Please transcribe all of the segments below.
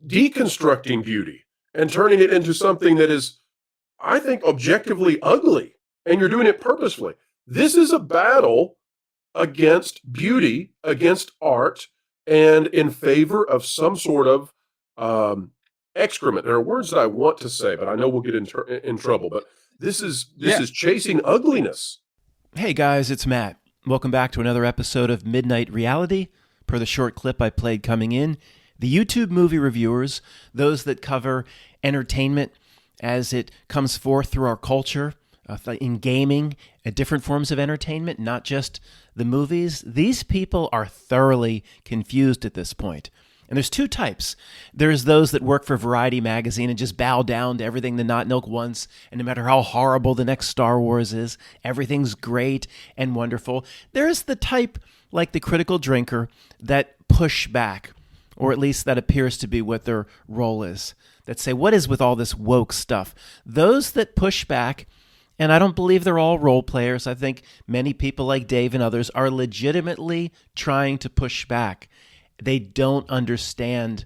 deconstructing beauty and turning it into something that is, I think, objectively ugly, and you're doing it purposefully. This is a battle against beauty, against art, and in favor of some sort of excrement. There are words that I want to say, but I know we'll get in trouble. But this is chasing ugliness. Hey guys, it's Matt. Welcome back to another episode of Midnight Reality. Per the short clip I played coming in, the YouTube movie reviewers, those that cover entertainment as it comes forth through our culture, in gaming, different forms of entertainment, not just the movies, these people are thoroughly confused at this point. And there's two types. There's those that work for Variety magazine and just bow down to everything the Notnilc wants, and no matter how horrible the next Star Wars is, everything's great and wonderful. There's the type, like the critical drinker, that push back, or at least that appears to be what their role is, that say, what is with all this woke stuff? Those that push back, and I don't believe they're all role players. I think many people like Dave and others are legitimately trying to push back. They don't understand,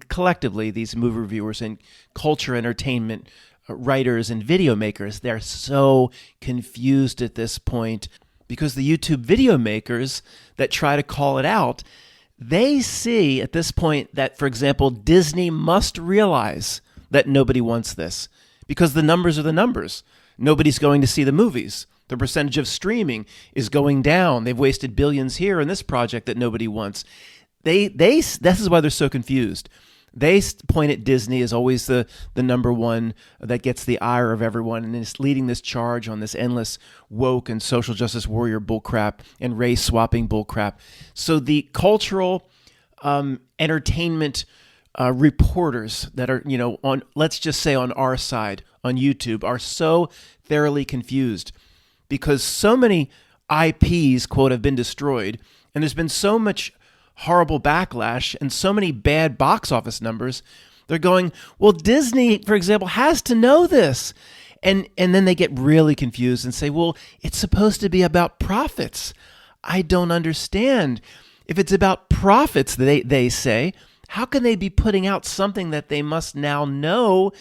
collectively, these movie reviewers and culture entertainment writers and video makers, they're so confused at this point because the YouTube video makers that try to call it out, they see at this point that, for example, Disney must realize that nobody wants this because the numbers are the numbers. Nobody's going to see the movies. The percentage of streaming is going down. They've wasted billions here in this project that nobody wants. This is why they're so confused. They point at Disney as always the number one that gets the ire of everyone and is leading this charge on this endless woke and social justice warrior bullcrap and race swapping bullcrap. So the cultural entertainment reporters that are, on, let's just say on our side on YouTube, are so thoroughly confused because so many IPs, quote, have been destroyed, and there's been so much horrible backlash and so many bad box office numbers. They're going, well, Disney, for example, has to know this. And then they get really confused and say, well, it's supposed to be about profits. I don't understand. If it's about profits, they say, how can they be putting out something that they must now know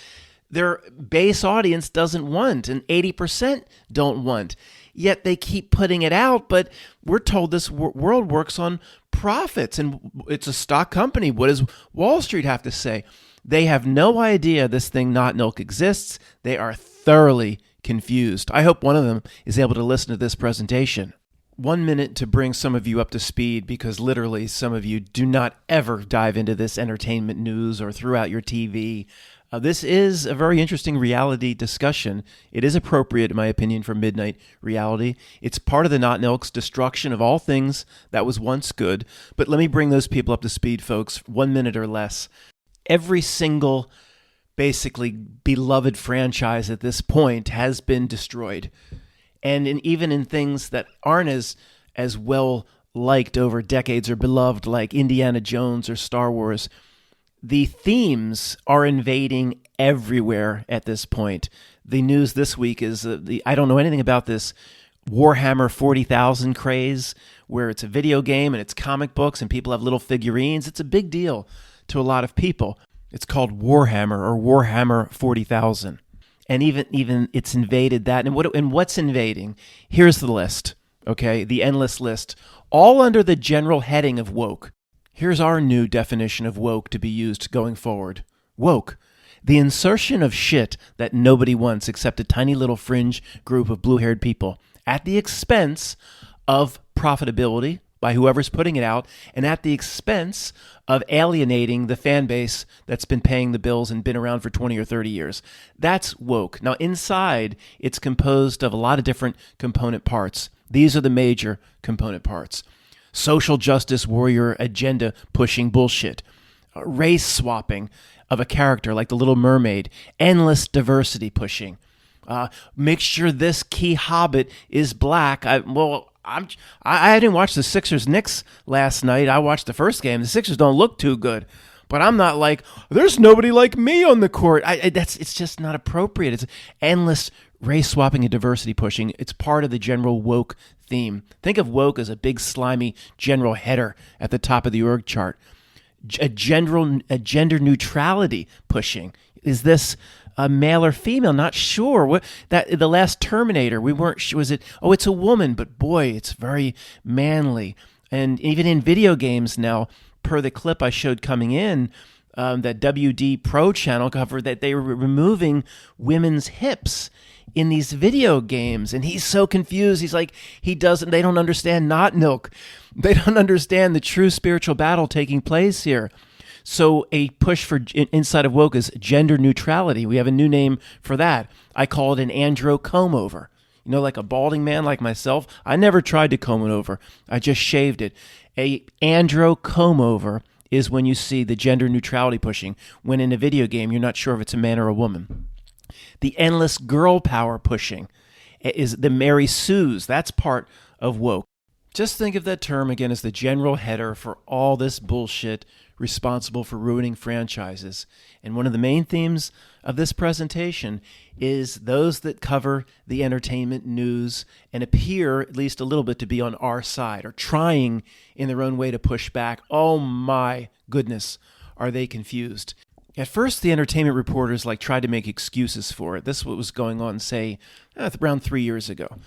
their base audience doesn't want and 80% don't want? Yet they keep putting it out, but we're told this world works on profits, and it's a stock company. What does Wall Street have to say? They have no idea this thing Notnilc exists. They are thoroughly confused. I hope one of them is able to listen to this presentation. 1 minute to bring some of you up to speed, because literally some of you do not ever dive into this entertainment news or throughout your TV. This is a very interesting reality discussion. It is appropriate, in my opinion, for Midnight Reality. It's part of the Notnilc's destruction of all things that was once good. But let me bring those people up to speed, folks. 1 minute or less. Every single, basically, beloved franchise at this point has been destroyed. And even in things that aren't as well liked over decades or beloved, like Indiana Jones or Star Wars, the themes are invading everywhere at this point. The news this week is I don't know anything about this Warhammer 40,000 craze, where it's a video game and it's comic books and people have little figurines. It's a big deal to a lot of people. It's called Warhammer or Warhammer 40,000. And even it's invaded that. And what's invading? Here's the list, okay? The endless list, all under the general heading of woke. Here's our new definition of woke to be used going forward. Woke, the insertion of shit that nobody wants except a tiny little fringe group of blue-haired people at the expense of profitability by whoever's putting it out and at the expense of alienating the fan base that's been paying the bills and been around for 20 or 30 years. That's woke. Now, inside, it's composed of a lot of different component parts. These are the major component parts. Social justice warrior agenda pushing bullshit, race swapping of a character like the Little Mermaid, endless diversity pushing, make sure this key hobbit is black. I didn't watch the Sixers-Knicks last night. I watched the first game. The Sixers don't look too good, but I'm not like, there's nobody like me on the court. It's just not appropriate. It's endless race swapping and diversity pushing. It's part of the general woke theme. Think of woke as a big slimy general header at the top of the org chart. a gender neutrality pushing. Is this a male or female? Not sure. What that the last Terminator, we weren't sure. Was it? Oh, it's a woman, but boy, it's very manly. And even in video games now, per the clip I showed coming in, that WD Pro channel covered that they were removing women's hips in these video games, and he's so confused. He's like, they don't understand Notnilc. They don't understand the true spiritual battle taking place here. So a push for inside of woke is gender neutrality. We have a new name for that. I call it an andro comb over. You know, like a balding man like myself. I never tried to comb it over. I just shaved it. A andro comb over is when you see the gender neutrality pushing, when in a video game you're not sure if it's a man or a woman. The endless girl power pushing is the Mary Sues. That's part of woke. Just think of that term again as the general header for all this bullshit responsible for ruining franchises. And one of the main themes of this presentation is those that cover the entertainment news and appear at least a little bit to be on our side or trying in their own way to push back. Oh my goodness, are they confused? At first, the entertainment reporters tried to make excuses for it. This is what was going on, say, around 3 years ago.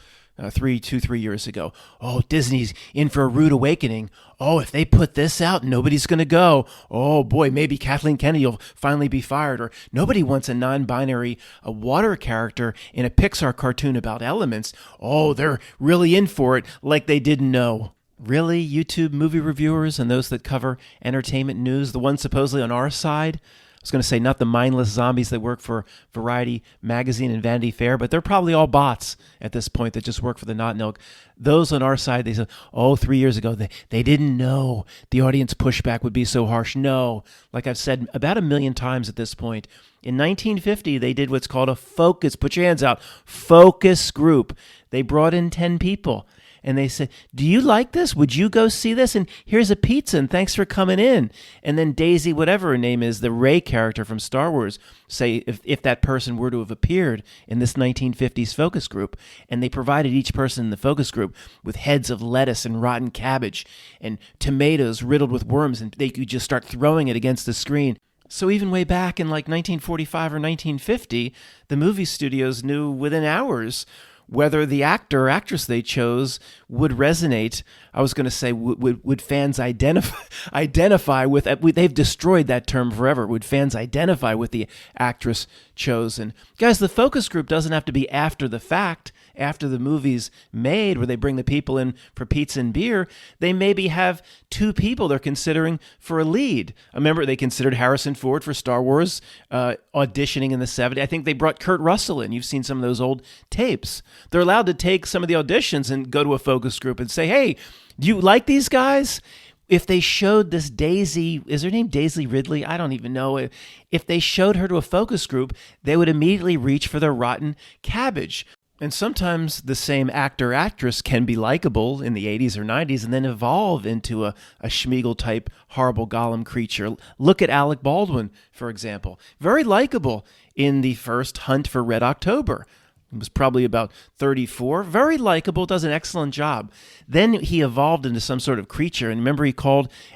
3 years ago. Oh, Disney's in for a rude awakening. Oh, if they put this out, nobody's going to go. Oh, boy, maybe Kathleen Kennedy will finally be fired. Or nobody wants a non-binary water character in a Pixar cartoon about elements. Oh, they're really in for it like they didn't know. Really, YouTube movie reviewers and those that cover entertainment news, the ones supposedly on our side? I was going to say not the mindless zombies that work for Variety Magazine and Vanity Fair, but they're probably all bots at this point that just work for the Notnilc. Those on our side, they said, 3 years ago, they didn't know the audience pushback would be so harsh. No, like I've said about 1 million times at this point, in 1950, they did what's called a focus, put your hands out, focus group. They brought in 10 people. And they said, do you like this? Would you go see this? And here's a pizza, and thanks for coming in. And then Daisy, whatever her name is, the Rey character from Star Wars, say if that person were to have appeared in this 1950s focus group, and they provided each person in the focus group with heads of lettuce and rotten cabbage and tomatoes riddled with worms, and they could just start throwing it against the screen. So even way back in 1945 or 1950, the movie studios knew within hours whether the actor or actress they chose would resonate. I was going to say, would fans identify with, they've destroyed that term forever. Would fans identify with the actress chosen? Guys, the focus group doesn't have to be after the fact, after the movie's made, where they bring the people in for pizza and beer. They maybe have 2 people they're considering for a lead. I remember they considered Harrison Ford for Star Wars, auditioning in the 70s. I think they brought Kurt Russell in. You've seen some of those old tapes. They're allowed to take some of the auditions and go to a focus group and say, hey, do you like these guys? If they showed this Daisy, is her name Daisy Ridley? I don't even know. If they showed her to a focus group, they would immediately reach for their rotten cabbage. And sometimes the same actor or actress can be likable in the 80s or 90s and then evolve into a Schmeagol-type horrible golem creature. Look at Alec Baldwin, for example. Very likable in the first Hunt for Red October. He was probably about 34. Very likable, does an excellent job. Then he evolved into some sort of creature. And remember,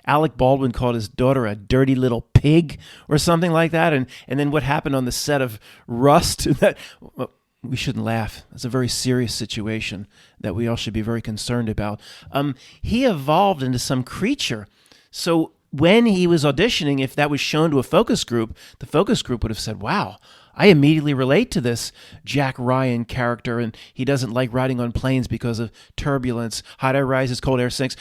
Alec Baldwin called his daughter a dirty little pig or something like that. And then what happened on the set of Rust? We shouldn't laugh. It's a very serious situation that we all should be very concerned about. He evolved into some creature. So when he was auditioning, if that was shown to a focus group, the focus group would have said, wow, I immediately relate to this Jack Ryan character, and he doesn't like riding on planes because of turbulence. Hot air rises, cold air sinks.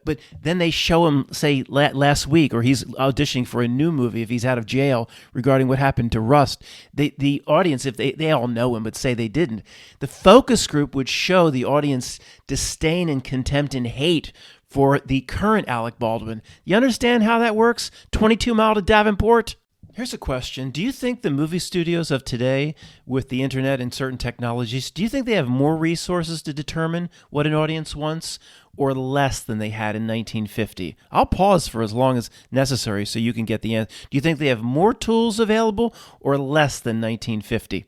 But then they show him, say, last week, or he's auditioning for a new movie if he's out of jail regarding what happened to Rust. The audience, if they all know him, but say they didn't, the focus group would show the audience disdain and contempt and hate for the current Alec Baldwin. You understand how that works? 22 Mile to Davenport? Here's a question. Do you think the movie studios of today, with the internet and certain technologies, do you think they have more resources to determine what an audience wants or less than they had in 1950? I'll pause for as long as necessary so you can get the answer. Do you think they have more tools available or less than 1950?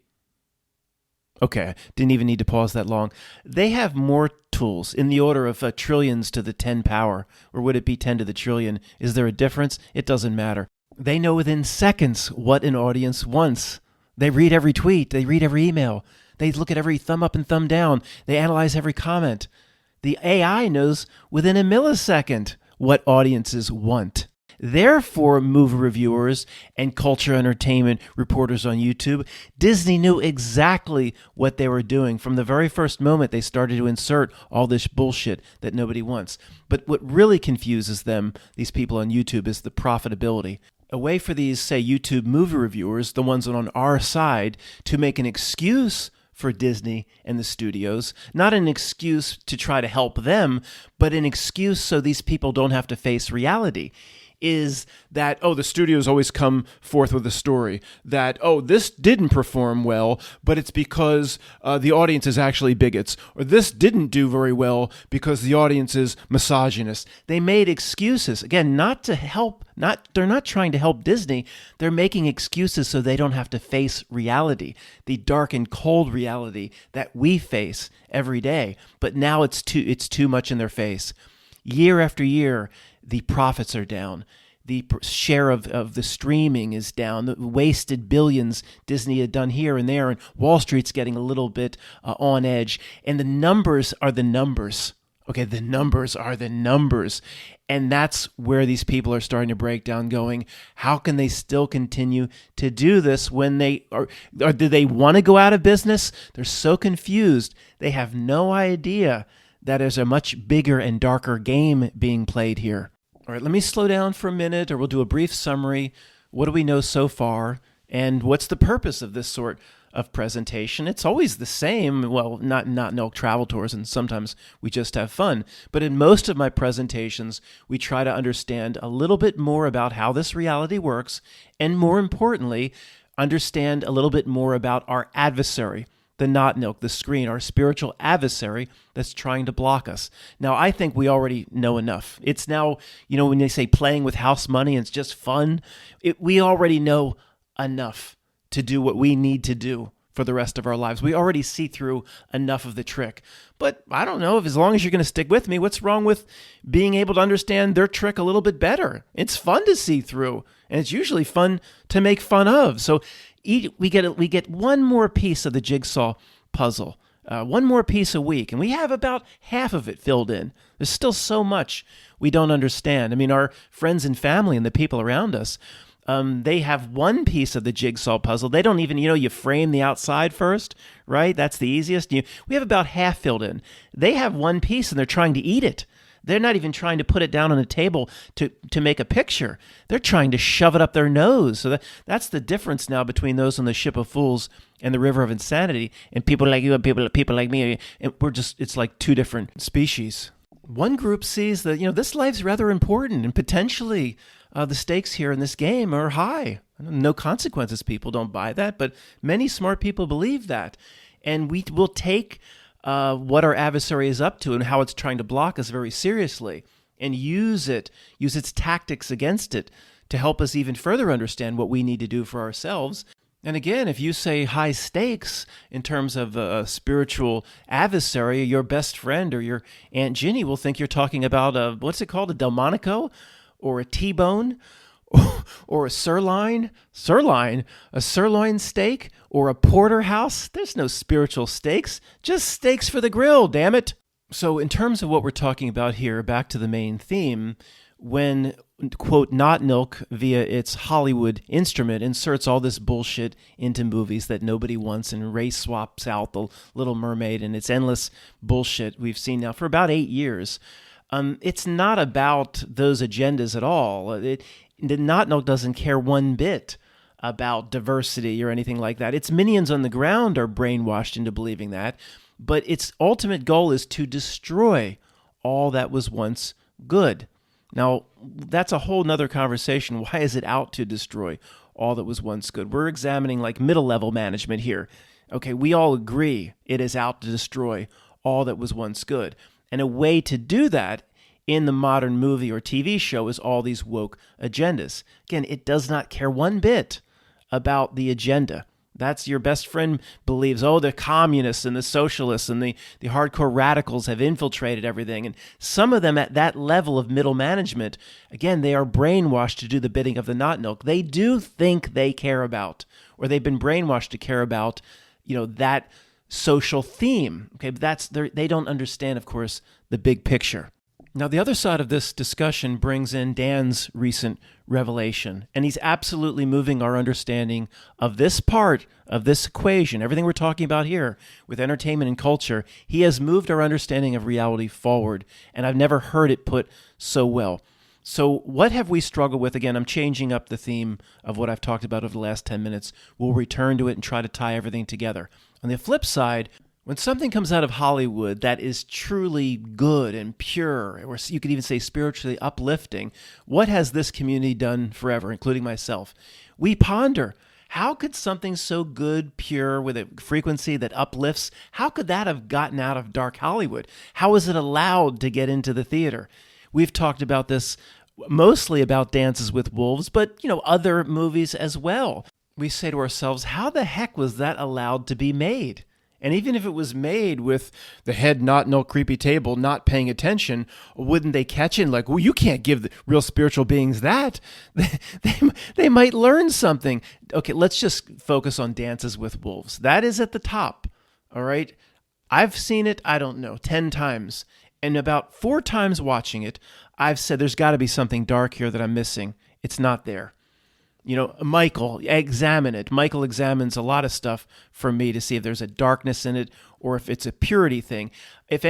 Okay, didn't even need to pause that long. They have more tools in the order of trillions to the 10 power, or would it be 10 to the trillion? Is there a difference? It doesn't matter. They know within seconds what an audience wants. They read every tweet. They read every email. They look at every thumb up and thumb down. They analyze every comment. The AI knows within a millisecond what audiences want. Therefore, movie reviewers and culture entertainment reporters on YouTube, Disney knew exactly what they were doing from the very first moment they started to insert all this bullshit that nobody wants. But what really confuses them, these people on YouTube, is the profitability. A way for these, say, YouTube movie reviewers, the ones on our side, to make an excuse for Disney and the studios, not an excuse to try to help them, but an excuse so these people don't have to face reality, is that, oh, the studios always come forth with a story that, oh, this didn't perform well, but it's because the audience is actually bigots, or this didn't do very well because the audience is misogynist. They made excuses, again, not to help, they're not trying to help Disney, they're making excuses so they don't have to face reality, the dark and cold reality that we face every day. But now it's too much in their face. Year after year, the profits are down. The share of the streaming is down. The wasted billions Disney had done here and there, and Wall Street's getting a little bit on edge. And the numbers are the numbers. Okay, the numbers are the numbers. And that's where these people are starting to break down, going, how can they still continue to do this when they are, or do they want to go out of business? They're so confused. They have no idea that there's a much bigger and darker game being played here. All right, let me slow down for a minute, or we'll do a brief summary. What do we know so far? And what's the purpose of this sort of presentation? It's always the same. Well, not Notnilc travel tours, and sometimes we just have fun. But in most of my presentations, we try to understand a little bit more about how this reality works, and more importantly, understand a little bit more about our adversary, the Notnilc, the screen, our spiritual adversary that's trying to block us. Now, I think we already know enough. It's now, when they say playing with house money and it's just fun, we already know enough to do what we need to do for the rest of our lives. We already see through enough of the trick. But I don't know, if as long as you're going to stick with me, what's wrong with being able to understand their trick a little bit better? It's fun to see through, and it's usually fun to make fun of. So we get one more piece of the jigsaw puzzle, one more piece a week, and we have about half of it filled in. There's still so much we don't understand. I mean, our friends and family and the people around us, they have one piece of the jigsaw puzzle. They don't even, you frame the outside first, right? That's the easiest. We have about half filled in. They have one piece and they're trying to eat it. They're not even trying to put it down on a table to make a picture. They're trying to shove it up their nose. So that's the difference now between those on the ship of fools and the river of insanity, and people like you and people like me. And it's like two different species. One group sees that, this life's rather important, and potentially the stakes here in this game are high. No consequences. People don't buy that, but many smart people believe that. And we will take what our adversary is up to and how it's trying to block us very seriously, and use its tactics against it to help us even further understand what we need to do for ourselves. And again, if you say high stakes in terms of a spiritual adversary, your best friend or your Aunt Ginny will think you're talking about what's it called, a Delmonico or a T-bone or a sirloin steak, or a porterhouse. There's no spiritual stakes, just steaks for the grill, damn it. So in terms of what we're talking about here, back to the main theme, when, quote, Notnilc, via its Hollywood instrument, inserts all this bullshit into movies that nobody wants, and race swaps out the Little Mermaid, and it's endless bullshit we've seen now for about 8 years, it's not about those agendas at all. The Notnilc doesn't care one bit about diversity or anything like that. Its minions on the ground are brainwashed into believing that, but its ultimate goal is to destroy all that was once good. Now, that's a whole nother conversation. Why is it out to destroy all that was once good? We're examining like middle-level management here. Okay, we all agree it is out to destroy all that was once good. And a way to do that in the modern movie or TV show is all these woke agendas. Again, it does not care one bit about the agenda. That's your best friend believes, oh, the communists and the socialists and the hardcore radicals have infiltrated everything. And some of them at that level of middle management, again, they are brainwashed to do the bidding of the Notnilc. They do think they care about, or they've been brainwashed to care about, that social theme. Okay, but they don't understand, of course, the big picture. Now, the other side of this discussion brings in Dan's recent revelation, and he's absolutely moving our understanding of this part of this equation, everything we're talking about here with entertainment and culture. He has moved our understanding of reality forward, and I've never heard it put so well. So what have we struggled with? Again, I'm changing up the theme of what I've talked about over the last 10 minutes. We'll return to it and try to tie everything together. On the flip side, when something comes out of Hollywood that is truly good and pure, or you could even say spiritually uplifting, what has this community done forever, including myself? We ponder, how could something so good, pure, with a frequency that uplifts, how could that have gotten out of dark Hollywood? How is it allowed to get into the theater? We've talked about this mostly about Dances with Wolves, but other movies as well. We say to ourselves, how the heck was that allowed to be made? And even if it was made with the head no creepy table, not paying attention, wouldn't they catch in? Like, well, you can't give the real spiritual beings that. They might learn something. Okay, let's just focus on Dances with Wolves. That is at the top, all right? I've seen it, 10 times. And about 4 times watching it, I've said there's got to be something dark here that I'm missing. It's not there. Michael, examine it. Michael examines a lot of stuff for me to see if there's a darkness in it or if it's a purity thing. If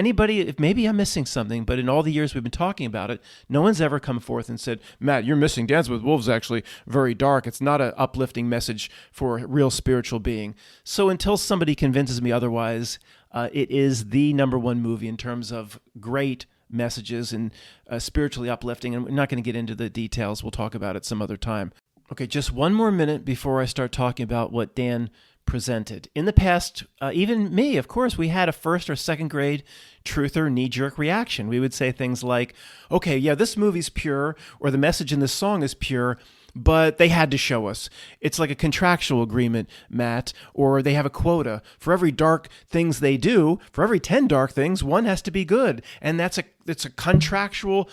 maybe I'm missing something, but in all the years we've been talking about it, no one's ever come forth and said, Matt, you're missing Dance with Wolves actually very dark. It's not an uplifting message for a real spiritual being. So until somebody convinces me otherwise, it is the number one movie in terms of great messages and spiritually uplifting. And we're not going to get into the details. We'll talk about it some other time. Okay, just one more minute before I start talking about what Dan presented. In the past, even me, of course, we had a first or second grade truth or knee-jerk reaction. We would say things like, okay, yeah, this movie's pure, or the message in this song is pure, but they had to show us. It's like a contractual agreement, Matt, or they have a quota. For every dark things they do, for every 10 dark things, one has to be good. And it's a contractual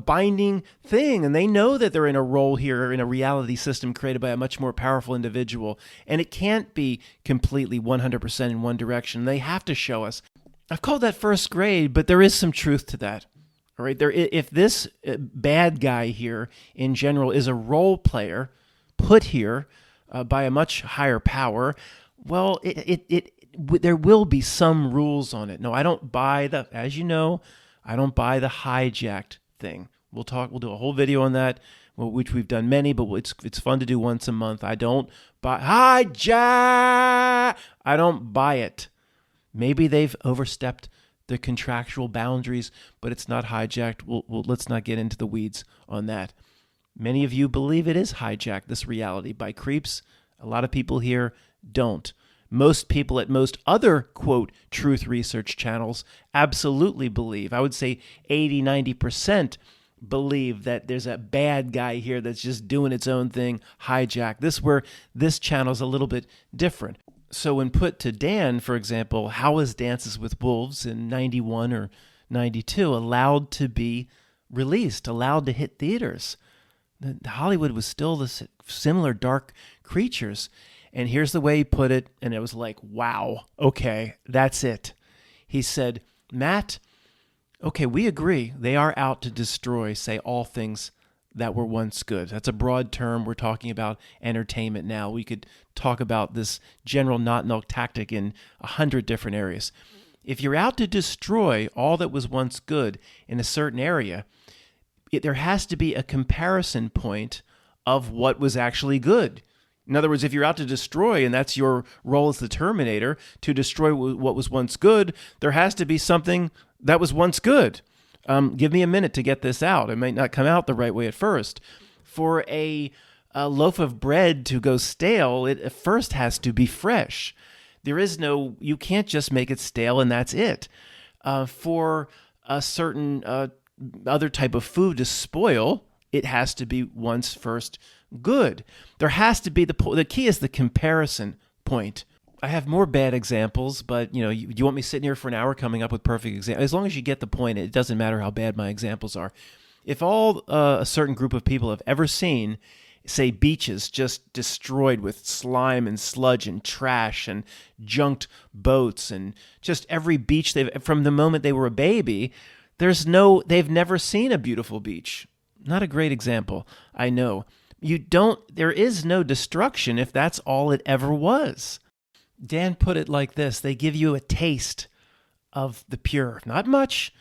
binding thing. And they know that they're in a role here in a reality system created by a much more powerful individual. And it can't be completely 100% in one direction. They have to show us. I've called that first grade, but there is some truth to that. All right, if this bad guy here in general is a role player put here by a much higher power, well, there will be some rules on it. No, I don't buy as you know, I don't buy the hijacked thing. We'll do a whole video on that, which we've done many, but it's fun to do once a month. I don't buy hijack. I don't buy it. Maybe they've overstepped the contractual boundaries, but it's not hijacked. Let's not get into the weeds on that. Many of you believe it is hijacked, this reality, by creeps. A lot of people here don't. Most people at most other, quote, truth research channels absolutely believe. I would say 80, 90% believe that there's a bad guy here that's just doing its own thing, hijacked. This channel's a little bit different. So when put to Dan, for example, how was Dances with Wolves in 91 or 92 allowed to be released, allowed to hit theaters? Hollywood was still the similar dark creatures. And here's the way he put it, and it was like, wow, okay, that's it. He said, Matt, okay, we agree. They are out to destroy, say, all things that were once good. That's a broad term. We're talking about entertainment now. We could talk about this general Notnilc tactic in 100 different areas. If you're out to destroy all that was once good in a certain area, there has to be a comparison point of what was actually good. In other words, if you're out to destroy, and that's your role as the Terminator, to destroy what was once good, there has to be something that was once good. Give me a minute to get this out. It might not come out the right way at first. For a loaf of bread to go stale, it first has to be fresh. You can't just make it stale and that's it. For a certain other type of food to spoil, it has to be once first good. There has to be the key is the comparison point. I have more bad examples, but you want me sitting here for an hour coming up with perfect examples? As long as you get the point, it doesn't matter how bad my examples are. If all a certain group of people have ever seen, say, beaches just destroyed with slime and sludge and trash and junked boats, and just every beach from the moment they were a baby, they've never seen a beautiful beach. Not a great example, I know. There is no destruction if that's all it ever was. Dan put it like this: they give you a taste of the pure. Not much.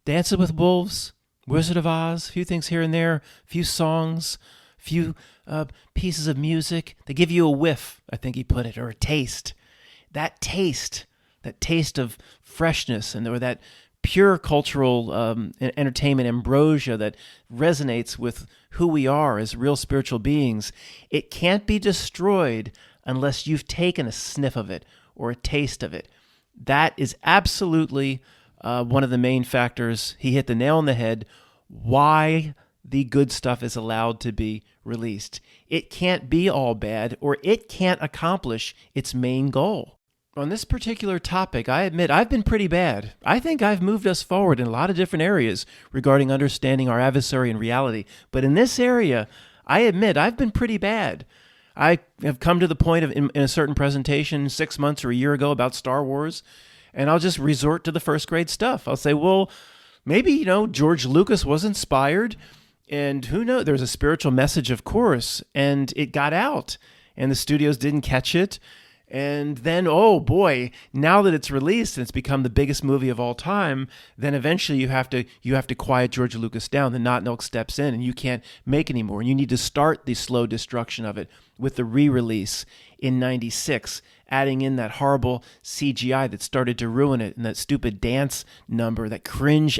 Dances with Wolves, Wizard of Oz, a few things here and there, a few songs, a few pieces of music. They give you a whiff, I think he put it, or a taste. That taste of freshness or that pure cultural entertainment ambrosia that resonates with who we are as real spiritual beings, it can't be destroyed unless you've taken a sniff of it or a taste of it. That is absolutely one of the main factors. He hit the nail on the head. Why the good stuff is allowed to be released. It can't be all bad, or it can't accomplish its main goal. On this particular topic, I admit I've been pretty bad. I think I've moved us forward in a lot of different areas regarding understanding our adversary and reality. But in this area, I admit I've been pretty bad. I have come to the point of in a certain presentation 6 months or a year ago about Star Wars, and I'll just resort to the first grade stuff. I'll say, well, maybe, George Lucas was inspired, and who knows, there's a spiritual message, of course, and it got out, and the studios didn't catch it. And then, oh boy, now that it's released and it's become the biggest movie of all time, then eventually you have to quiet George Lucas down. The Notnilc steps in, and you can't make anymore. And you need to start the slow destruction of it with the re-release in '96, adding in that horrible CGI that started to ruin it, and that stupid dance number, that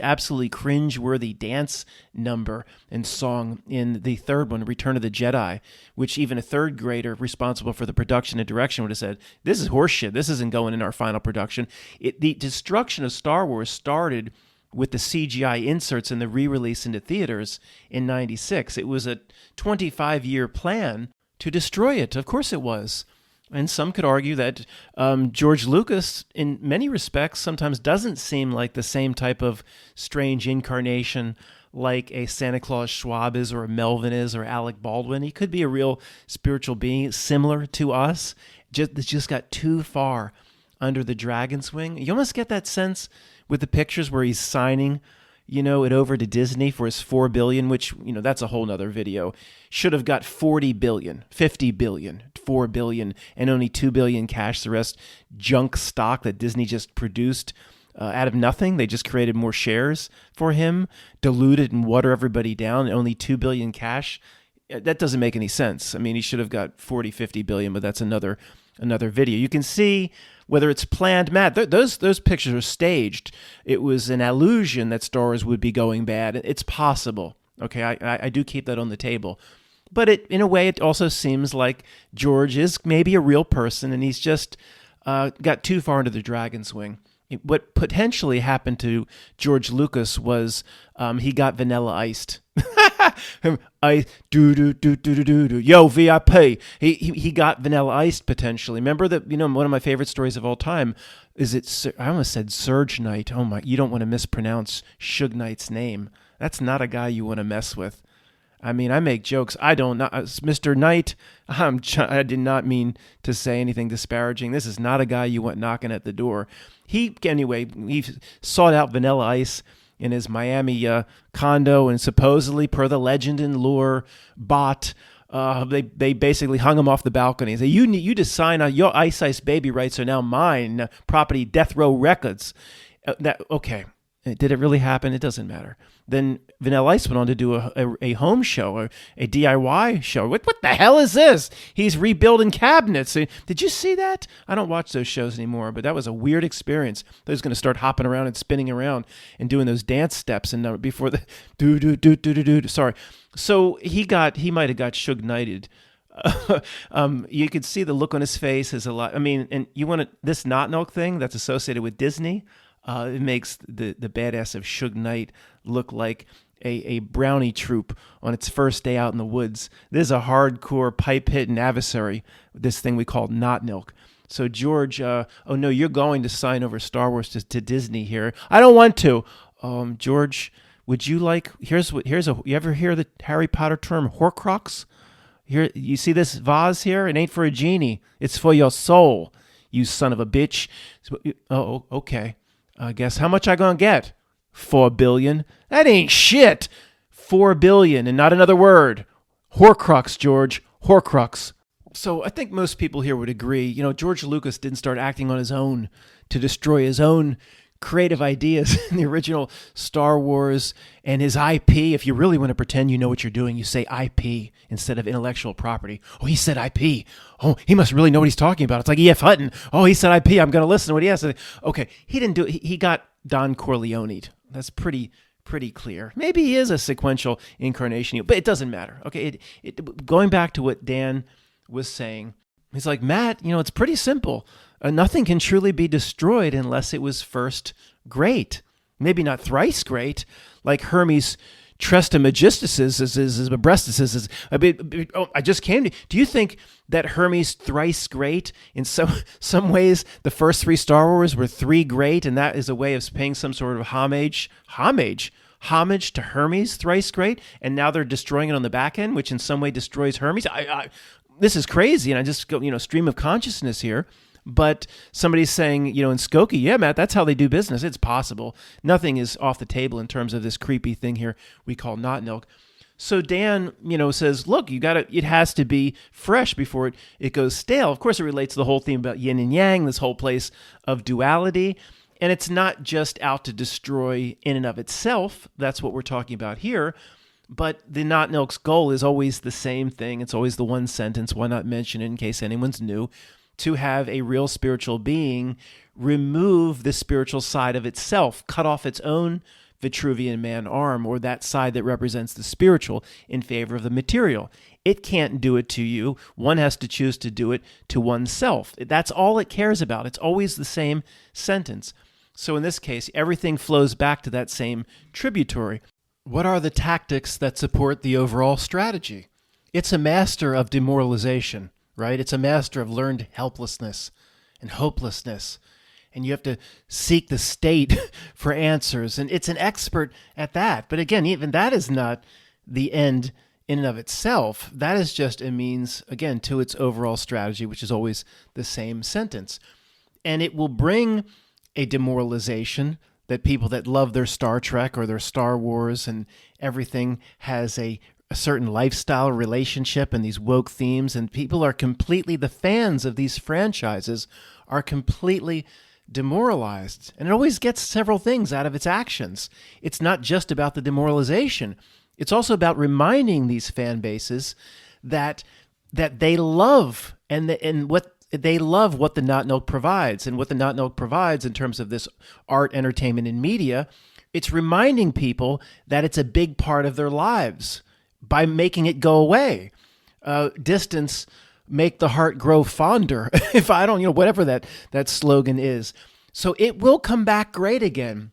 absolutely cringe-worthy dance number and song in the third one, Return of the Jedi, which even a third grader responsible for the production and direction would have said, this is horseshit, this isn't going in our final production. The destruction of Star Wars started with the CGI inserts and the re-release into theaters in '96. It was a 25-year plan to destroy it. Of course it was. And some could argue that George Lucas, in many respects, sometimes doesn't seem like the same type of strange incarnation like a Santa Claus Schwab is, or a Melvin is, or Alec Baldwin. He could be a real spiritual being similar to us, just got too far under the dragon's wing. You almost get that sense with the pictures where he's signing it over to Disney for his $4 billion, which, that's a whole nother video. Should have got $40 billion, $50 billion, $4 billion, and only $2 billion cash. The rest junk stock that Disney just produced out of nothing. They just created more shares for him, diluted and water everybody down, and only $2 billion cash. That doesn't make any sense. I mean, he should have got 40, 50 billion, but that's another video. You can see whether it's planned, Matt, those pictures are staged. It was an illusion that Star Wars would be going bad. It's possible. Okay, I do keep that on the table. But in a way, it also seems like George is maybe a real person, and he's just got too far into the dragon's wing. What potentially happened to George Lucas was he got vanilla iced. I do yo VIP. He got vanilla iced potentially. Remember that one of my favorite stories of all time is I almost said Surge Knight. Oh my! You don't want to mispronounce Suge Knight's name. That's not a guy you want to mess with. I mean, I make jokes. I don't know, Mr. Knight. I did not mean to say anything disparaging. This is not a guy you want knocking at the door. He sought out Vanilla Ice in his Miami condo, and supposedly, per the legend and lore, they basically hung him off the balcony and said, you just sign on, your Ice Baby rights are now mine, property Death Row Records. Okay. Did it really happen? It doesn't matter. Then Vanilla Ice went on to do a home show, or a DIY show. What the hell is this? He's rebuilding cabinets. Did you see that? I don't watch those shows anymore, but that was a weird experience. He was going to start hopping around and spinning around and doing those dance steps, and before the do. Sorry. So he might have got Suge Knighted. You could see the look on his face is a lot. I mean, and this Notnilc thing that's associated with Disney. It makes the badass of Suge Knight look like a brownie troop on its first day out in the woods. This is a hardcore pipe-hitting adversary, this thing we call Notnilc. So George, oh no, you're going to sign over Star Wars to Disney here. I don't want to. George, would you like? You ever hear the Harry Potter term Horcrux? Here, you see this vase here? It ain't for a genie. It's for your soul. You son of a bitch. Oh, okay. I guess how much I gonna get? 4 billion. That ain't shit. 4 billion and not another word. Horcrux, George. Horcrux. So I think most people here would agree, George Lucas didn't start acting on his own to destroy his own creative ideas in the original Star Wars and his IP. If you really want to pretend you know what you're doing, you say IP instead of intellectual property. Oh, he said IP. Oh, he must really know what he's talking about. It's like E.F. Hutton. Oh, he said IP. I'm going to listen to what he has to say. Okay, he didn't do it. He got Don Corleone'd. That's pretty clear. Maybe he is a sequential incarnation, but it doesn't matter. Okay, going back to what Dan was saying, he's like, Matt, it's pretty simple. Nothing can truly be destroyed unless it was first great. Maybe not thrice great, like Hermes Trismegistus's Abrestus's. I just came to. Do you think that Hermes thrice great? In some ways, the first 3 Star Wars were 3 great, and that is a way of paying some sort of homage to Hermes thrice great, and now they're destroying it on the back end, which in some way destroys Hermes. This is crazy, and I just go, stream of consciousness here. But somebody's saying, in Skokie, yeah, Matt, that's how they do business. It's possible. Nothing is off the table in terms of this creepy thing here we call Notnilc. So Dan, says, look, it has to be fresh before it goes stale. Of course, it relates to the whole theme about yin and yang, this whole place of duality. And it's not just out to destroy in and of itself. That's what we're talking about here. But the Notnilc's goal is always the same thing. It's always the one sentence. Why not mention it in case anyone's new? To have a real spiritual being remove the spiritual side of itself, cut off its own Vitruvian man arm, or that side that represents the spiritual in favor of the material. It can't do it to you. One has to choose to do it to oneself. That's all it cares about. It's always the same sentence. So in this case, everything flows back to that same tributary. What are the tactics that support the overall strategy? It's a master of demoralization, right? It's a master of learned helplessness and hopelessness. And you have to seek the state for answers. And it's an expert at that. But again, even that is not the end in and of itself. That is just a means, again, to its overall strategy, which is always the same sentence. And it will bring a demoralization that people that love their Star Trek or their Star Wars and everything has a certain lifestyle relationship and these woke themes, and people are completely, the fans of these franchises are completely demoralized. And it always gets several things out of its actions. It's not just about the demoralization. It's also about reminding these fan bases that they love what they love what the Notnilc provides, and what the Notnilc provides in terms of this art, entertainment, and media. It's reminding people that it's a big part of their lives by making it go away. Distance make the heart grow fonder. If I don't, whatever that slogan is. So it will come back great again,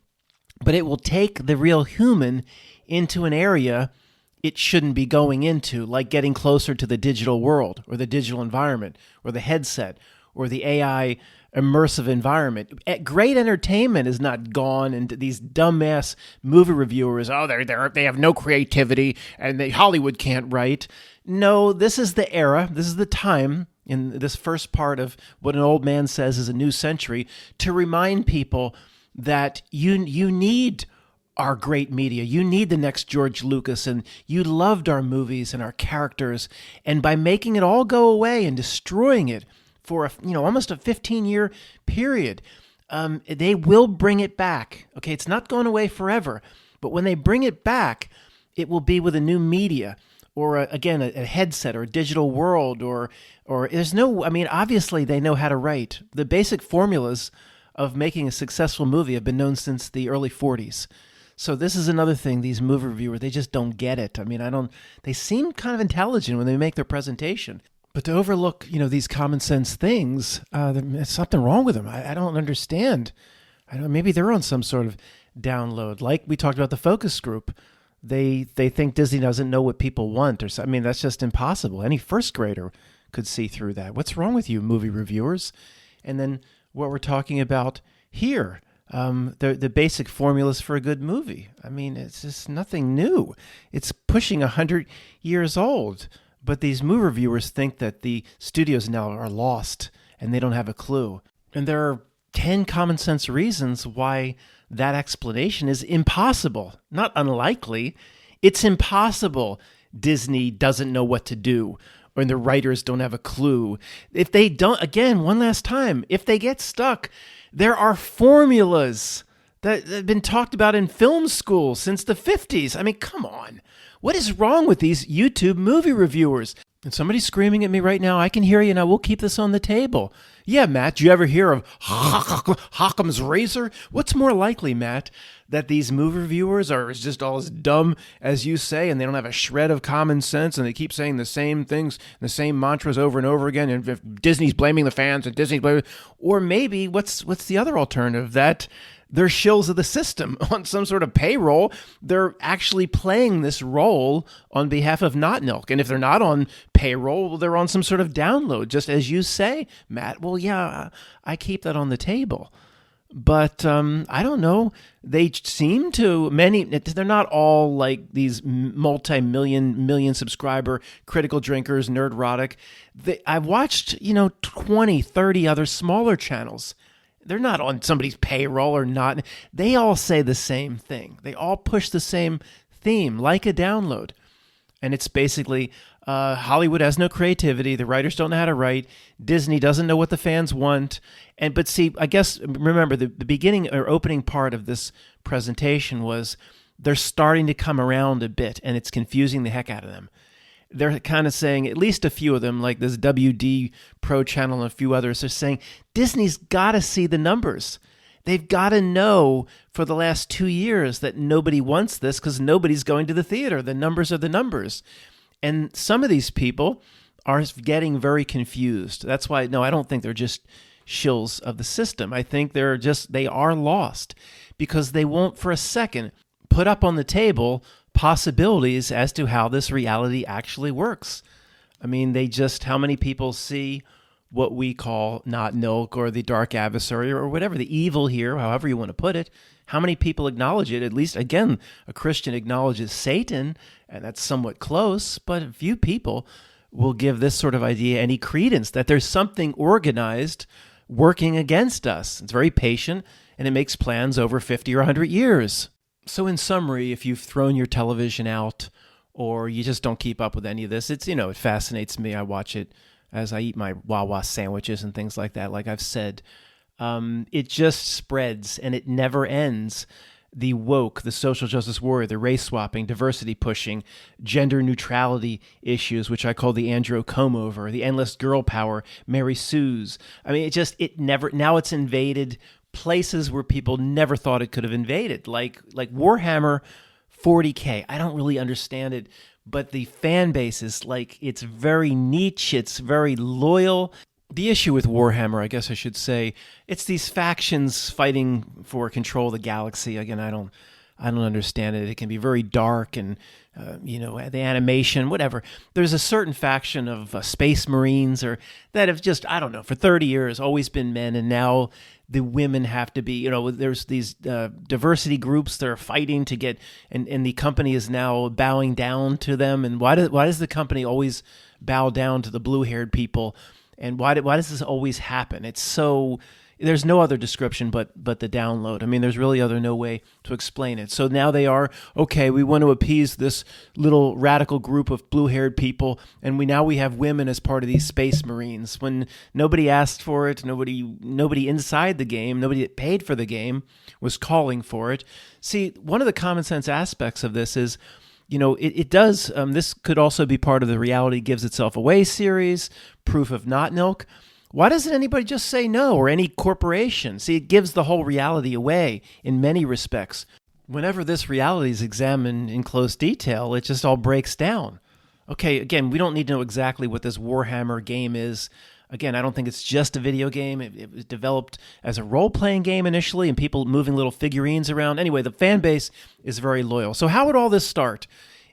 but it will take the real human into an area it shouldn't be going into, like getting closer to the digital world or the digital environment or the headset or the AI immersive environment. Great entertainment is not gone, and these dumbass movie reviewers, they have no creativity and Hollywood can't write. No, this is the era, this is the time in this first part of what an old man says is a new century, to remind people that you need our great media. You need the next George Lucas, and you loved our movies and our characters. And by making it all go away and destroying it for almost a 15-year period, they will bring it back. Okay, it's not going away forever, but when they bring it back, it will be with a new media, or a headset, or a digital world, or there's no. I mean, obviously they know how to write. The basic formulas of making a successful movie have been known since the early 40s. So this is another thing, these movie reviewers, they just don't get it. I mean, they seem kind of intelligent when they make their presentation. But to overlook, these common sense things, there's something wrong with them. I don't understand. Maybe they're on some sort of download. Like we talked about the focus group. They think Disney doesn't know what people want, or something. I mean, that's just impossible. Any first grader could see through that. What's wrong with you, movie reviewers? and then what we're talking about here. The basic formulas for a good movie. I mean, it's just nothing new. It's pushing 100 years old. But these movie reviewers think that the studios now are lost and they don't have a clue. And there are 10 common sense reasons why that explanation is impossible. Not unlikely. It's impossible. Disney doesn't know what to do, or the writers don't have a clue. If they don't, again, one last time, if they get stuck, there are formulas that have been talked about in film school since the 50s. I mean, come on. What is wrong with these YouTube movie reviewers? And somebody's screaming at me right now. I can hear you now. We'll keep this on the table. Yeah, Matt, do you ever hear of Occam's razor? What's more likely, Matt, that these movie reviewers are just all as dumb as you say, and they don't have a shred of common sense, and they keep saying the same things, the same mantras over and over again, and if Disney's blaming the fans, and Disney's blaming... Or maybe, what's the other alternative? That they're shills of the system on some sort of payroll. They're actually playing this role on behalf of Notnilc. And if they're not on payroll, well, they're on some sort of download, just as you say, Matt. Well, yeah, I keep that on the table. But I don't know. They seem to, they're not all like these million subscriber critical drinkers, nerdrotic. I've watched, 20, 30 other smaller channels. They're not on somebody's payroll or not. They all say the same thing. They all push the same theme, like a download. And it's basically Hollywood has no creativity. The writers don't know how to write. Disney doesn't know what the fans want. But see, I guess, remember, the beginning or opening part of this presentation was they're starting to come around a bit, and it's confusing the heck out of them. They're kind of saying, at least a few of them, like this WD Pro channel and a few others, are saying, Disney's got to see the numbers. They've got to know for the last 2 years that nobody wants this because nobody's going to the theater. The numbers are the numbers. And some of these people are getting very confused. That's why, no, I don't think they're just shills of the system. I think they are lost because they won't for a second put up on the table possibilities as to how this reality actually works. I mean, how many people see what we call Notnilc or the dark adversary or whatever, the evil here, however you want to put it? How many people acknowledge it? At least, again, a Christian acknowledges Satan, and that's somewhat close, but few people will give this sort of idea any credence that there's something organized working against us. It's very patient, and it makes plans over 50 or 100 years. So in summary, if you've thrown your television out or you just don't keep up with any of this, it fascinates me. I watch it as I eat my Wawa sandwiches and things like that, like I've said. It just spreads and it never ends. The woke, the social justice warrior, the race swapping, diversity pushing, gender neutrality issues, which I call the Andrew comb-over, the endless girl power, Mary Sue's. I mean, now it's invaded places where people never thought it could have invaded, like Warhammer 40K. I don't really understand it, but the fan base is it's very niche, it's very loyal. The issue with Warhammer, I guess I should say, it's these factions fighting for control of the galaxy. Again, I don't understand it. It can be very dark and, the animation, whatever. There's a certain faction of Space Marines that have just, I don't know, for 30 years always been men, and now the women have to be, there's these diversity groups that are fighting to get, and the company is now bowing down to them. And why does the company always bow down to the blue-haired people? And why does this always happen? It's so... There's no other description but the download. I mean, there's really no way to explain it. So now they are, okay, we want to appease this little radical group of blue-haired people, and we have women as part of these Space Marines. When nobody asked for it, nobody inside the game, nobody that paid for the game was calling for it. See, one of the common sense aspects of this is, it does, this could also be part of the Reality Gives Itself Away series, Proof of Notnilc. Why doesn't anybody just say no, or any corporation? See, it gives the whole reality away in many respects. Whenever this reality is examined in close detail, it just all breaks down. Okay, again, we don't need to know exactly what this Warhammer game is. Again, I don't think it's just a video game. It was developed as a role-playing game initially, and people moving little figurines around. Anyway, the fan base is very loyal. So how would all this start?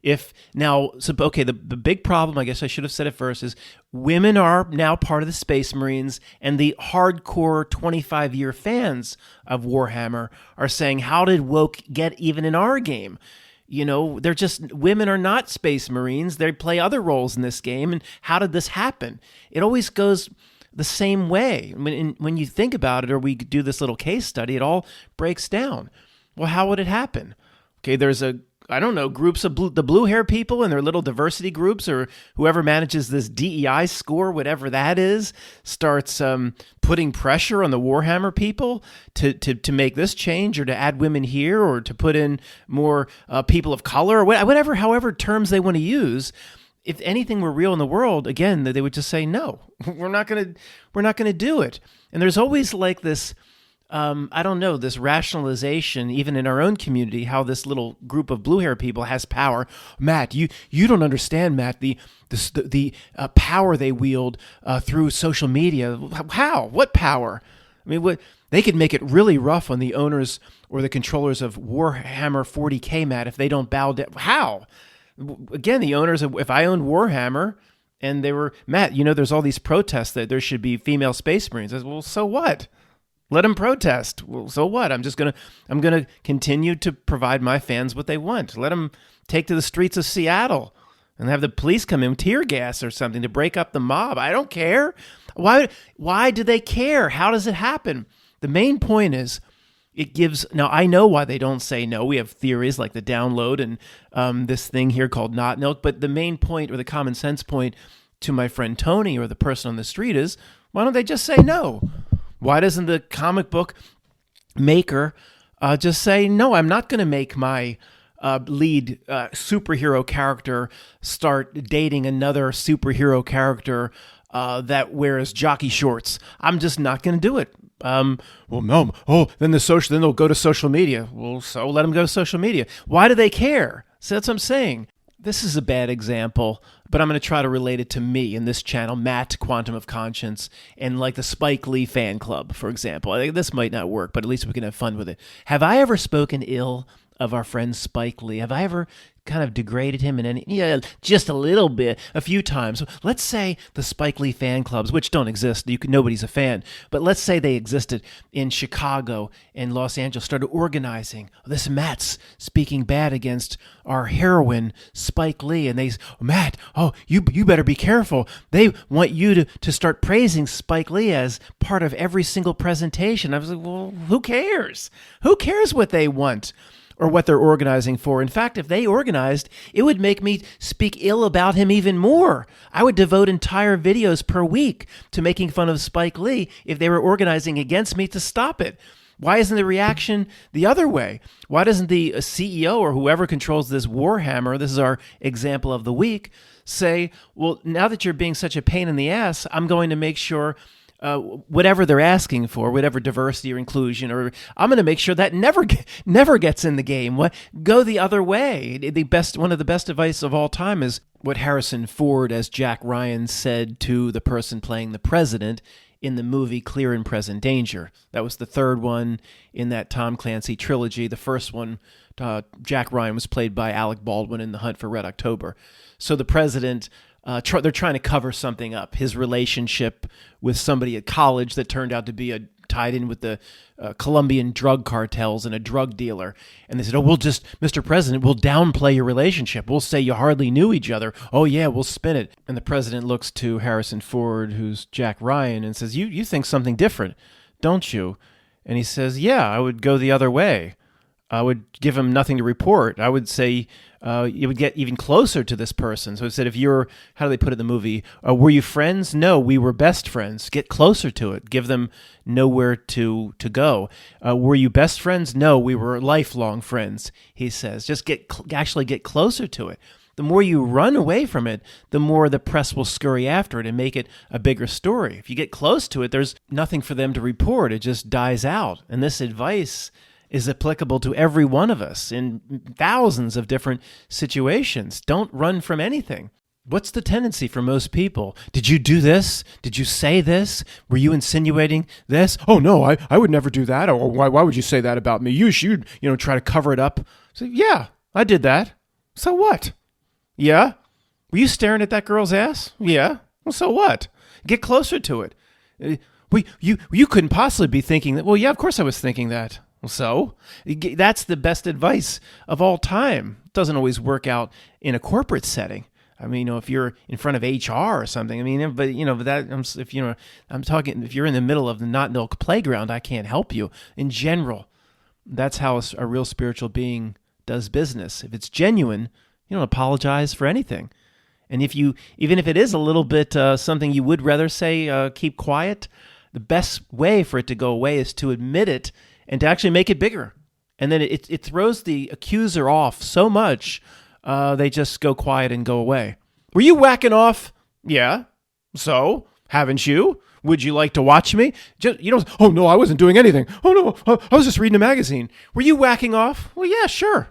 The big problem, I guess I should have said it first, is women are now part of the Space Marines, and the hardcore 25-year fans of Warhammer are saying, how did woke get even in our game? They're just, women are not Space Marines. They play other roles in this game. And how did this happen? It always goes the same way. When you think about it, or we do this little case study, it all breaks down. Well, how would it happen? Okay, there's groups of the blue hair people and their little diversity groups, or whoever manages this DEI score, whatever that is, starts putting pressure on the Warhammer people to make this change, or to add women here, or to put in more people of color, or whatever, however terms they want to use. If anything were real in the world, again, they would just say, no, we're not going to do it. And there's always like this, this rationalization, even in our own community, how this little group of blue hair people has power. Matt, you don't understand, Matt, the power they wield through social media. How? What power? I mean, they could make it really rough on the owners or the controllers of Warhammer 40K, Matt, if they don't bow down. How? Again, the owners of, if I owned Warhammer and they were, Matt, there's all these protests that there should be female Space Marines. I said, well, so what? Let them protest. Well, so what? I'm going to continue to provide my fans what they want. Let them take to the streets of Seattle and have the police come in with tear gas or something to break up the mob. I don't care. Why do they care? How does it happen? The main point is, it gives, now I know why they don't say no. We have theories like the download and this thing here called Notnilc, but the main point, or the common sense point to my friend Tony or the person on the street is, why don't they just say no? Why doesn't the comic book maker just say, no, I'm not going to make my lead superhero character start dating another superhero character that wears jockey shorts. I'm just not going to do it. Then they'll go to social media. Well, so let them go to social media. Why do they care? So that's what I'm saying. This is a bad example, but I'm going to try to relate it to me in this channel, Matt, Quantum of Conscience, and like the Spike Lee fan club, for example. I think this might not work, but at least we can have fun with it. Have I ever spoken ill of our friend Spike Lee? Have I ever kind of degraded him in any? Yeah, just a little bit, a few times. Let's say the Spike Lee fan clubs, which don't exist, nobody's a fan, but let's say they existed in Chicago and Los Angeles, started organizing. This Matt's speaking bad against our heroine, Spike Lee, and they, Matt, you better be careful. They want you to start praising Spike Lee as part of every single presentation. I was like, well, who cares? Who cares what they want? Or what they're organizing for. In fact, if they organized, it would make me speak ill about him even more. I would devote entire videos per week to making fun of Spike Lee if they were organizing against me to stop it. Why isn't the reaction the other way? Why doesn't the CEO or whoever controls this Warhammer, this is our example of the week, say, well, now that you're being such a pain in the ass, I'm going to make sure whatever they're asking for, whatever diversity or inclusion, or I'm going to make sure that never gets in the game. Go the other way. One of the best advice of all time is what Harrison Ford as Jack Ryan said to the person playing the president in the movie Clear and Present Danger. That was the third one in that Tom Clancy trilogy. The first one, Jack Ryan, was played by Alec Baldwin in The Hunt for Red October. So the president, they're trying to cover something up, his relationship with somebody at college that turned out to be tied in with the Colombian drug cartels and a drug dealer. And they said, Mr. President, we'll downplay your relationship. We'll say you hardly knew each other. Oh, yeah, we'll spin it. And the president looks to Harrison Ford, who's Jack Ryan, and says, you think something different, don't you? And he says, yeah, I would go the other way. I would give him nothing to report. I would say you would get even closer to this person. So it said, how do they put it in the movie? Were you friends? No, we were best friends. Get closer to it. Give them nowhere to go. Were you best friends? No, we were lifelong friends, he says. Just actually get closer to it. The more you run away from it, the more the press will scurry after it and make it a bigger story. If you get close to it, there's nothing for them to report. It just dies out. And this advice is applicable to every one of us in thousands of different situations. Don't run from anything. What's the tendency for most people? Did you do this? Did you say this? Were you insinuating this? Oh, no, I would never do that. Or why would you say that about me? You should, try to cover it up. So, yeah, I did that. So what? Yeah? Were you staring at that girl's ass? Yeah. Well, so what? Get closer to it. You couldn't possibly be thinking that. Well, yeah, of course I was thinking that. Well, so that's the best advice of all time. It doesn't always work out in a corporate setting. I mean, if you're in front of HR or something, I mean, but I'm talking. If you're in the middle of the Notnilc playground, I can't help you. In general, that's how a real spiritual being does business. If it's genuine, you don't apologize for anything. And even if it is a little bit something you would rather say, keep quiet, the best way for it to go away is to admit it and to actually make it bigger. And then it throws the accuser off so much, they just go quiet and go away. Were you whacking off? Yeah. So, haven't you? Would you like to watch me? Oh no, I wasn't doing anything. Oh no, I was just reading a magazine. Were you whacking off? Well, yeah, sure.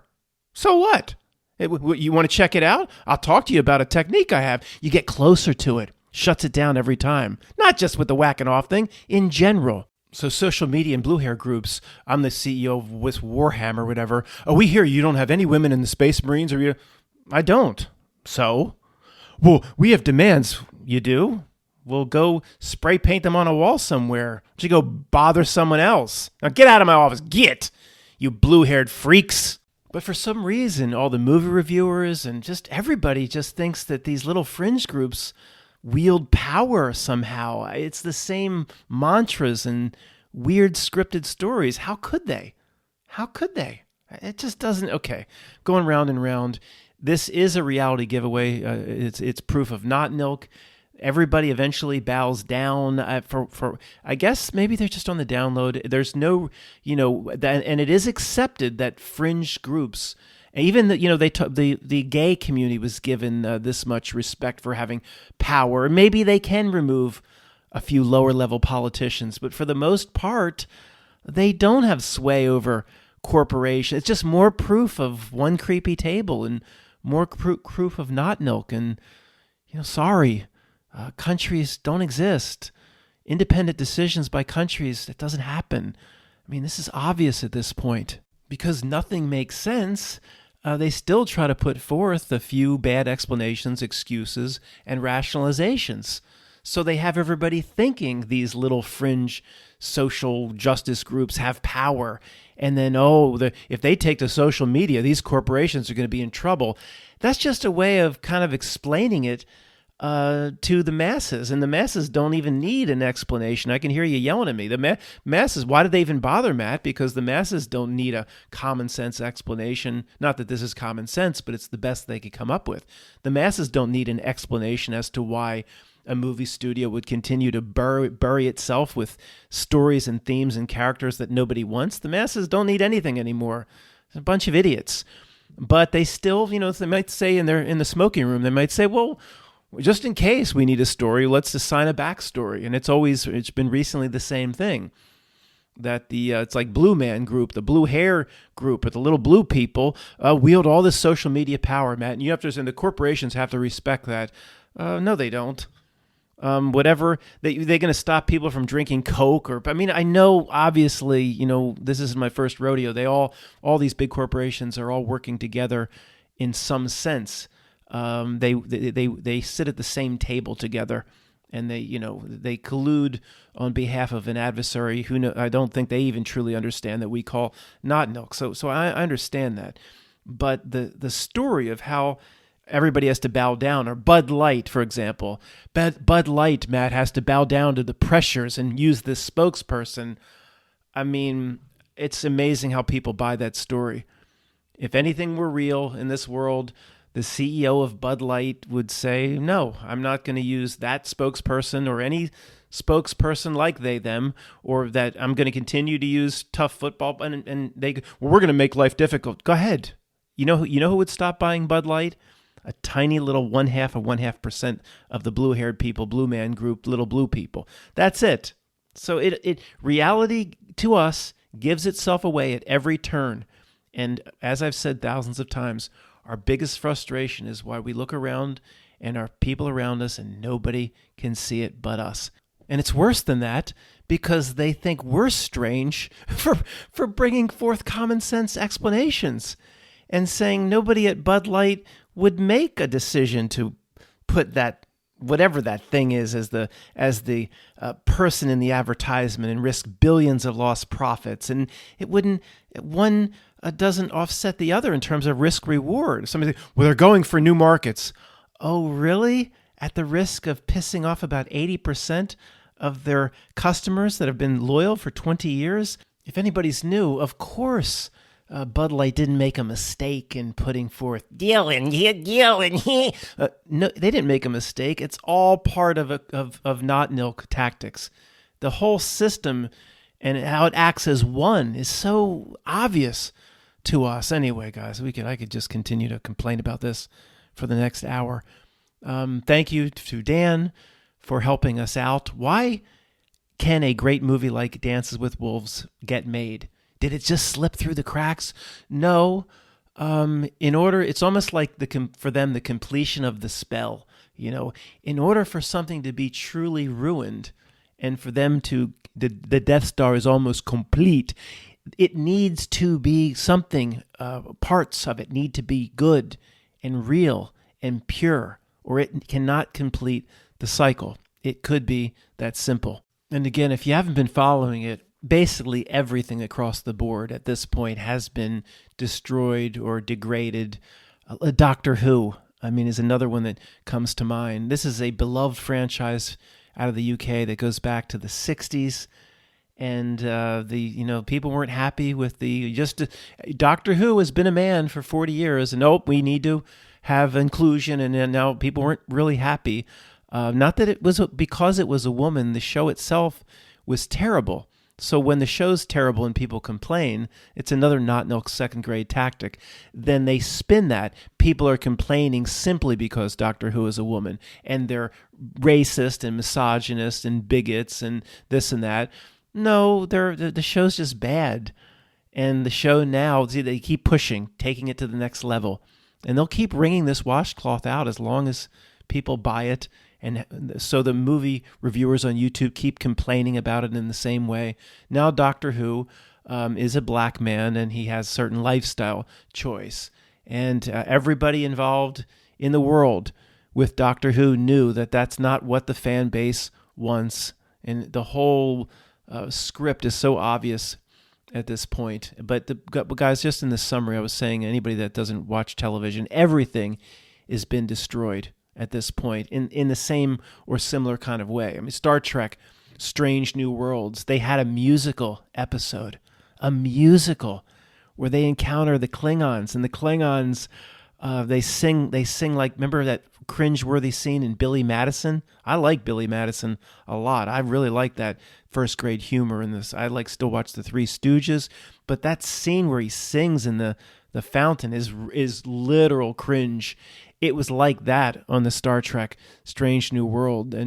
So what? You want to check it out? I'll talk to you about a technique I have. You get closer to it. Shuts it down every time. Not just with the whacking off thing, in general. So social media and blue hair groups, I'm the CEO of with Warhammer or whatever. Oh, we hear you don't have any women in the Space Marines or you... I don't. So? Well, we have demands. You do? Well, go spray paint them on a wall somewhere. Why don't you go bother someone else? Now get out of my office. Get! You blue-haired freaks. But for some reason, all the movie reviewers and just everybody just thinks that these little fringe groups wield power somehow. It's the same mantras and weird scripted stories. How could they? How could they? It just doesn't. Okay, going round and round. This is a reality giveaway. It's proof of Notnilc. Everybody eventually bows down for I guess maybe they're just on the download. There's no, and it is accepted that fringe groups, even the gay community was given this much respect for having power. Maybe they can remove a few lower level politicians, but for the most part, they don't have sway over corporations. It's just more proof of one creepy table and more proof of Notnilc. And sorry. Countries don't exist. Independent decisions by countries, that doesn't happen. I mean, this is obvious at this point. Because nothing makes sense, they still try to put forth a few bad explanations, excuses, and rationalizations. So they have everybody thinking these little fringe social justice groups have power. And then, if they take to social media, these corporations are going to be in trouble. That's just a way of kind of explaining it to the masses, and the masses don't even need an explanation. I can hear you yelling at me. The masses, why do they even bother, Matt? Because the masses don't need a common sense explanation. Not that this is common sense, but it's the best they could come up with. The masses don't need an explanation as to why a movie studio would continue to bury itself with stories and themes and characters that nobody wants. The masses don't need anything anymore. It's a bunch of idiots. But they still, they might say in the smoking room, they might say, well, just in case we need a story, let's assign a backstory. And it's been recently the same thing. That it's like Blue Man Group, the blue hair group, or the little blue people wield all this social media power, Matt. And you have to, and the corporations have to respect that. No, they don't. Whatever, they're going to stop people from drinking Coke I know, obviously, this isn't my first rodeo. All these big corporations are all working together in some sense. They sit at the same table together, and they collude on behalf of an adversary who I don't think they even truly understand that we call Notnilc. So I understand that, but the story of how everybody has to bow down, or Bud Light, for example, Bud Light, Matt, has to bow down to the pressures and use this spokesperson. I mean, it's amazing how people buy that story. If anything were real in this world, the CEO of Bud Light would say, no, I'm not going to use that spokesperson or any spokesperson like they, them, or that I'm going to continue to use tough football. And we're going to make life difficult. Go ahead. You know who would stop buying Bud Light? A tiny little 0.5% of the blue-haired people, Blue Man Group, little blue people. That's it. So reality to us gives itself away at every turn. And as I've said thousands of times, our biggest frustration is why we look around and our people around us and nobody can see it but us. And it's worse than that because they think we're strange for bringing forth common sense explanations and saying nobody at Bud Light would make a decision to put that, whatever that thing is, as the person in the advertisement and risk billions of lost profits. And it wouldn't, one doesn't offset the other in terms of risk reward. Somebody say, well, they're going for new markets. Oh, really? At the risk of pissing off about 80% of their customers that have been loyal for 20 years? If anybody's new, of course, Bud Light didn't make a mistake in putting forth Dylan. No, they didn't make a mistake. It's all part of Notnilc tactics. The whole system and how it acts as one is so obvious to us. Anyway, guys, I could just continue to complain about this for the next hour. Thank you to Dan for helping us out. Why can a great movie like Dances with Wolves get made? Did it just slip through the cracks? No. It's almost like for them the completion of the spell. In order for something to be truly ruined, and for them the Death Star is almost complete, it needs to be something. Parts of it need to be good and real and pure, or it cannot complete the cycle. It could be that simple. And again, if you haven't been following it, basically everything across the board at this point has been destroyed or degraded. Doctor Who, is another one that comes to mind. This is a beloved franchise out of the UK that goes back to the 60s. And people weren't happy with Doctor Who has been a man for 40 years, and we need to have inclusion, and now people weren't really happy. Not that it was because it was a woman. The show itself was terrible. So when the show's terrible and people complain, it's another Notnilc second grade tactic. Then they spin that. People are complaining simply because Doctor Who is a woman, and they're racist and misogynist and bigots and this and that. No, the show's just bad. And the show now, they keep pushing, taking it to the next level. And they'll keep wringing this washcloth out as long as people buy it. And so the movie reviewers on YouTube keep complaining about it in the same way. Now Doctor Who is a black man, and he has certain lifestyle choice. And everybody involved in the world with Doctor Who knew that that's not what the fan base wants. And the whole script is so obvious at this point. But guys, just in the summary, I was saying, anybody that doesn't watch television, everything has been destroyed at this point in the same or similar kind of way. Star Trek, Strange New Worlds, they had a musical episode, where they encounter the Klingons, and the Klingons, they sing like, remember that cringeworthy scene in Billy Madison? I like Billy Madison a lot. I really like that first grade humor in this. I still watch the Three Stooges, but that scene where he sings in the fountain is literal cringe. It was like that on the Star Trek Strange New World. The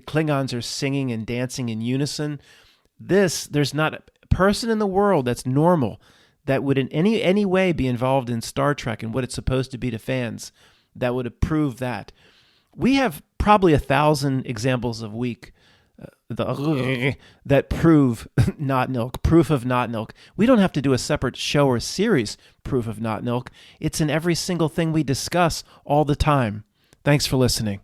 Klingons are singing and dancing in unison. There's not a person in the world that's normal that would in any way be involved in Star Trek and what it's supposed to be to fans that would approve that. We have probably 1,000 examples a week that prove Notnilc, proof of Notnilc. We don't have to do a separate show or series, proof of Notnilc. It's in every single thing we discuss all the time. Thanks for listening.